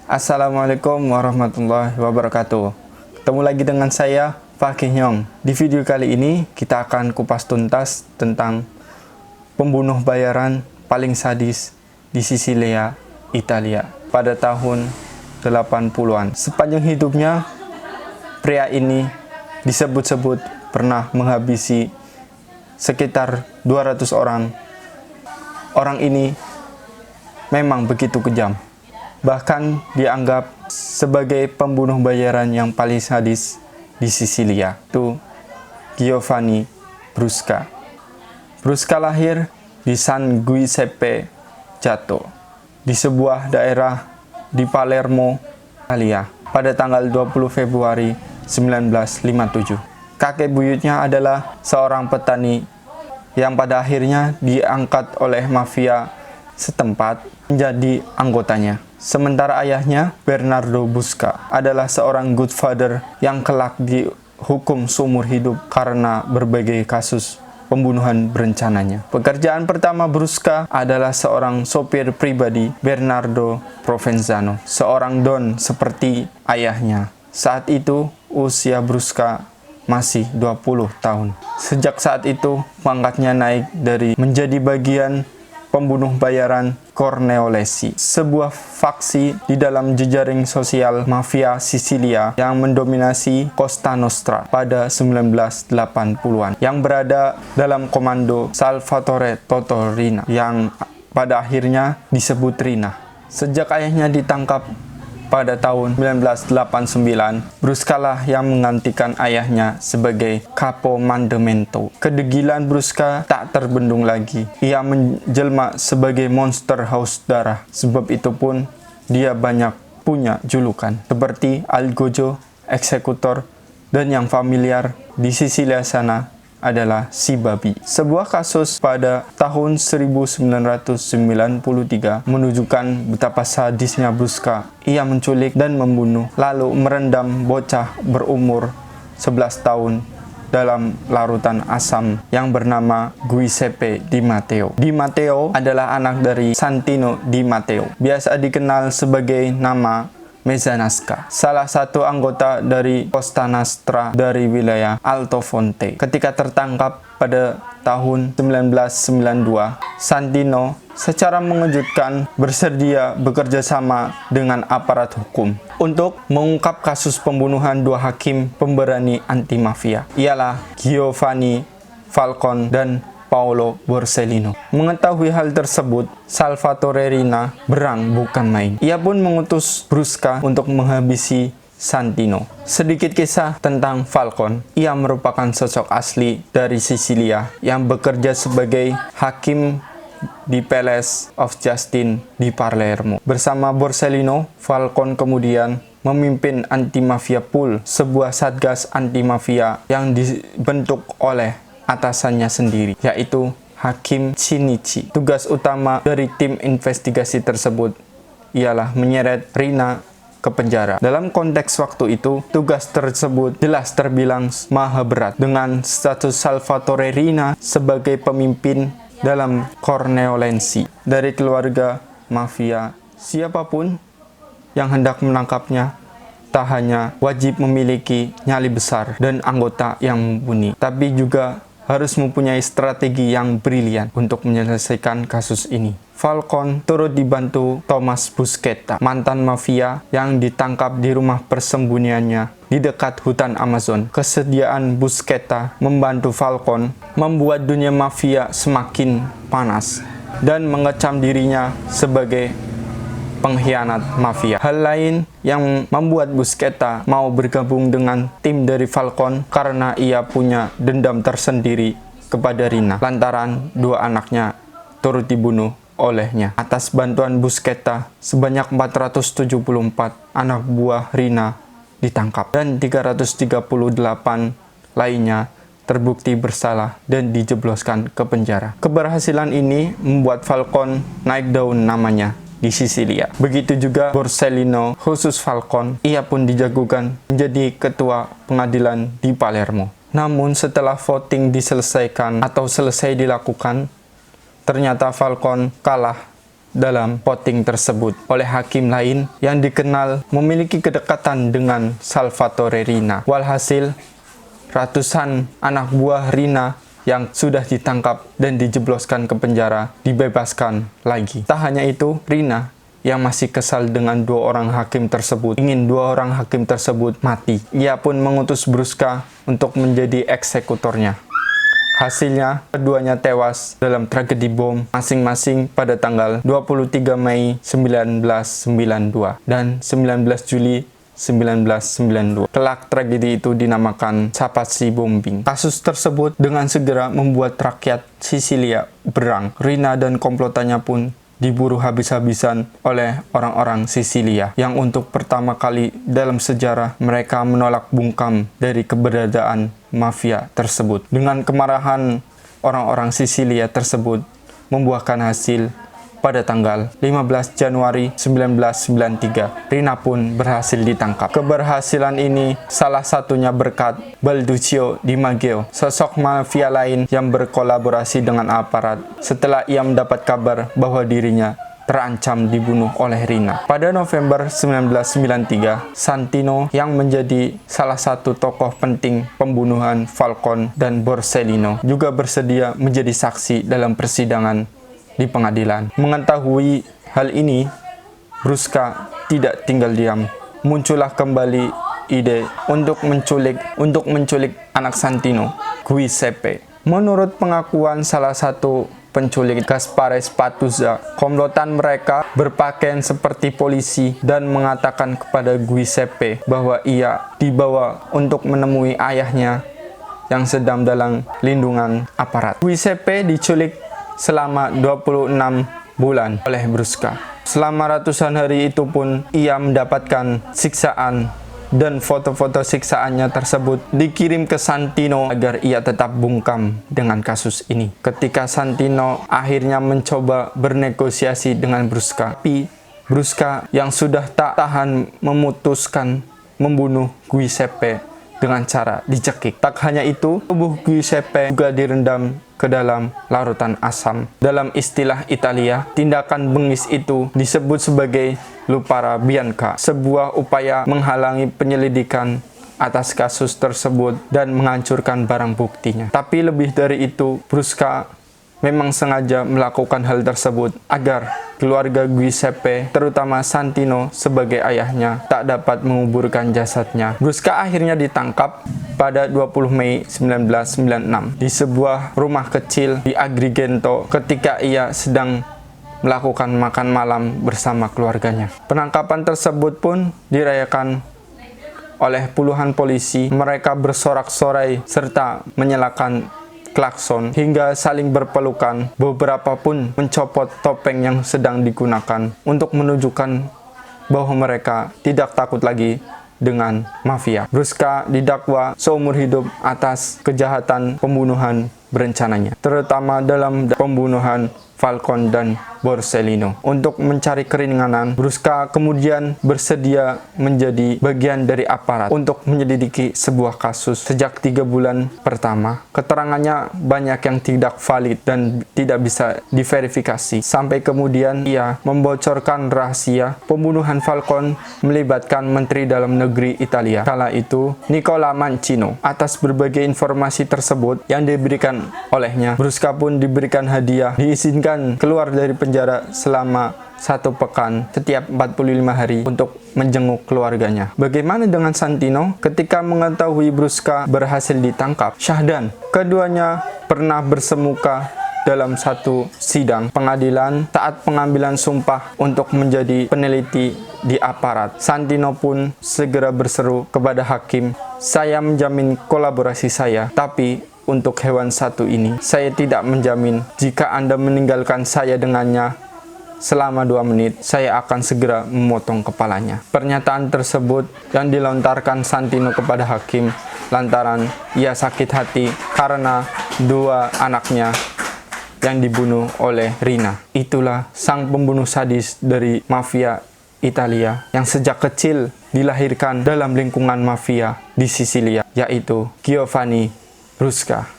Assalamualaikum warahmatullahi wabarakatuh. Ketemu lagi dengan saya, Fakih Nyong. Di video kali ini, kita akan kupas tuntas tentang pembunuh bayaran paling sadis di Sisilia, Italia pada tahun 80-an. Sepanjang hidupnya, pria ini disebut-sebut pernah menghabisi sekitar 200 orang. Orang ini memang begitu kejam. Bahkan dianggap sebagai pembunuh bayaran yang paling sadis di Sisilia. Itu Giovanni Brusca. Brusca lahir di San Giuseppe Jato, di sebuah daerah di Palermo, Italia, pada tanggal 20 Februari 1957. Kakek buyutnya adalah seorang petani yang pada akhirnya diangkat oleh mafia setempat menjadi anggotanya. Sementara ayahnya, Bernardo Brusca, adalah seorang good father yang kelak dihukum seumur hidup karena berbagai kasus pembunuhan berencananya. Pekerjaan pertama Brusca adalah seorang sopir pribadi Bernardo Provenzano, seorang don seperti ayahnya. Saat itu, usia Brusca masih 20 tahun. Sejak saat itu, pangkatnya naik dari menjadi bagian pembunuh bayaran Corleone, sebuah faksi di dalam jejaring sosial mafia Sisilia yang mendominasi Cosa Nostra pada 1980-an, yang berada dalam komando Salvatore Toto Riina, yang pada akhirnya disebut Riina. Sejak ayahnya ditangkap pada tahun 1989, Brusca lah yang menggantikan ayahnya sebagai Capo Mandamento. Kedegilan Brusca tak terbendung lagi. Ia menjelma sebagai monster haus darah. Sebab itu pun dia banyak punya julukan seperti Algojo, eksekutor, dan yang familiar di Sisilia sana adalah si babi. Sebuah kasus pada tahun 1993 menunjukkan betapa sadisnya Brusca. Ia menculik dan membunuh, lalu merendam bocah berumur 11 tahun dalam larutan asam yang bernama Giuseppe Di Matteo. Di Matteo adalah anak dari Santino Di Matteo, biasa dikenal sebagai nama Mezzanasca, salah satu anggota dari Cosa Nostra dari wilayah Altofonte. Ketika tertangkap pada tahun 1992, Santino secara mengejutkan bersedia bekerja sama dengan aparat hukum untuk mengungkap kasus pembunuhan dua hakim pemberani anti mafia, ialah Giovanni Falcone dan Paolo Borsellino. Mengetahui hal tersebut, Salvatore Riina berang bukan main. Ia pun mengutus Brusca untuk menghabisi Santino. Sedikit kisah tentang Falcone. Ia merupakan sosok asli dari Sisilia yang bekerja sebagai hakim di Palace of Justice di Palermo. Bersama Borsellino, Falcone kemudian memimpin anti-mafia pool, sebuah satgas anti-mafia yang dibentuk oleh atasannya sendiri, yaitu Hakim Shinichi. Tugas utama dari tim investigasi tersebut ialah menyeret Riina ke penjara. Dalam konteks waktu itu, tugas tersebut jelas terbilang maha berat dengan status Salvatore Riina sebagai pemimpin dalam Corleone dari keluarga mafia. Siapapun yang hendak menangkapnya tak hanya wajib memiliki nyali besar dan anggota yang mumpuni, tapi juga harus mempunyai strategi yang brilian untuk menyelesaikan kasus ini. Falcone turut dibantu Thomas Buscetta, mantan mafia yang ditangkap di rumah persembunyiannya di dekat hutan Amazon. Kesediaan Buscetta membantu Falcone membuat dunia mafia semakin panas dan mengecam dirinya sebagai pengkhianat mafia. Hal lain yang membuat Buscetta mau bergabung dengan tim dari Falcone karena ia punya dendam tersendiri kepada Riina lantaran dua anaknya turut dibunuh olehnya. Atas bantuan Buscetta, sebanyak 474 anak buah Riina ditangkap dan 338 lainnya terbukti bersalah dan dijebloskan ke penjara. Keberhasilan ini membuat Falcone naik daun namanya di Sisilia. Begitu juga Borsellino, khusus Falcone, ia pun dijagokan menjadi ketua pengadilan di Palermo. Namun setelah voting diselesaikan atau selesai dilakukan, ternyata Falcone kalah dalam voting tersebut oleh hakim lain yang dikenal memiliki kedekatan dengan Salvatore Riina. Walhasil, ratusan anak buah Riina yang sudah ditangkap dan dijebloskan ke penjara dibebaskan lagi. Tak hanya itu, Riina yang masih kesal dengan dua orang hakim tersebut ingin dua orang hakim tersebut mati. Ia pun mengutus Brusca untuk menjadi eksekutornya. Hasilnya, keduanya tewas dalam tragedi bom masing-masing pada tanggal 23 Mei 1992 dan 19 Juli 1992. Kelak tragedi itu dinamakan Sapazzi Bombing. Kasus tersebut dengan segera membuat rakyat Sisilia berang. Riina dan komplotannya pun diburu habis-habisan oleh orang-orang Sisilia yang untuk pertama kali dalam sejarah mereka menolak bungkam dari keberadaan mafia tersebut. Dengan kemarahan orang-orang Sisilia tersebut membuahkan hasil pada tanggal 15 Januari 1993, Riina pun berhasil ditangkap. Keberhasilan ini salah satunya berkat Balduccio Di Maggio, sosok mafia lain yang berkolaborasi dengan aparat setelah ia mendapat kabar bahwa dirinya terancam dibunuh oleh Riina. Pada November 1993, Santino yang menjadi salah satu tokoh penting pembunuhan Falcone dan Borsellino juga bersedia menjadi saksi dalam persidangan di pengadilan. Mengetahui hal ini, Brusca tidak tinggal diam. Muncullah kembali ide untuk menculik anak Santino, Giuseppe. Menurut pengakuan salah satu penculik, Gaspare Spatuzza, komplotan mereka berpakaian seperti polisi dan mengatakan kepada Giuseppe bahwa ia dibawa untuk menemui ayahnya yang sedang dalam lindungan aparat. Giuseppe diculik selama 26 bulan oleh Brusca. Selama ratusan hari itu pun ia mendapatkan siksaan dan foto-foto siksaannya tersebut dikirim ke Santino agar ia tetap bungkam dengan kasus ini. Ketika Santino akhirnya mencoba bernegosiasi dengan Brusca, tapi Brusca yang sudah tak tahan memutuskan membunuh Giuseppe dengan cara dicekik. Tak hanya itu, tubuh Giuseppe juga direndam ke dalam larutan asam. Dalam istilah Italia, tindakan bengis itu disebut sebagai lupara bianca, sebuah upaya menghalangi penyelidikan atas kasus tersebut dan menghancurkan barang buktinya. Tapi lebih dari itu, Brusca memang sengaja melakukan hal tersebut agar keluarga Giuseppe, terutama Santino sebagai ayahnya, tak dapat menguburkan jasadnya. Brusca akhirnya ditangkap pada 20 Mei 1996 di sebuah rumah kecil di Agrigento ketika ia sedang melakukan makan malam bersama keluarganya. Penangkapan tersebut pun dirayakan oleh puluhan polisi. Mereka bersorak-sorai serta menyalakan klakson hingga saling berpelukan. Beberapa pun mencopot topeng yang sedang digunakan untuk menunjukkan bahwa mereka tidak takut lagi dengan mafia. Brusca didakwa seumur hidup atas kejahatan pembunuhan berencananya, terutama dalam pembunuhan Falcone dan Borsellino. Untuk mencari keringanan, Brusca kemudian bersedia menjadi bagian dari aparat untuk menyelidiki sebuah kasus. Sejak 3 bulan pertama, keterangannya banyak yang tidak valid dan tidak bisa diverifikasi. Sampai kemudian ia membocorkan rahasia pembunuhan Falcone melibatkan Menteri Dalam Negeri Italia kala itu, Nicola Mancino. Atas berbagai informasi tersebut yang diberikan olehnya, Brusca pun diberikan hadiah, diizinkan keluar dari penjara selama 1 pekan setiap 45 hari untuk menjenguk keluarganya. Bagaimana dengan Santino? Ketika mengetahui Brusca berhasil ditangkap, Syahdan, keduanya pernah bersemuka dalam satu sidang pengadilan saat pengambilan sumpah untuk menjadi peneliti di aparat. Santino pun segera berseru kepada hakim, "Saya menjamin kolaborasi saya, tapi untuk hewan satu ini, saya tidak menjamin. Jika Anda meninggalkan saya dengannya selama 2 menit, saya akan segera memotong kepalanya." Pernyataan tersebut yang dilontarkan Santino kepada hakim lantaran ia sakit hati karena 2 anaknya yang dibunuh oleh Riina. Itulah sang pembunuh sadis dari mafia Italia yang sejak kecil dilahirkan dalam lingkungan mafia di Sisilia, yaitu Giovanni Brusca.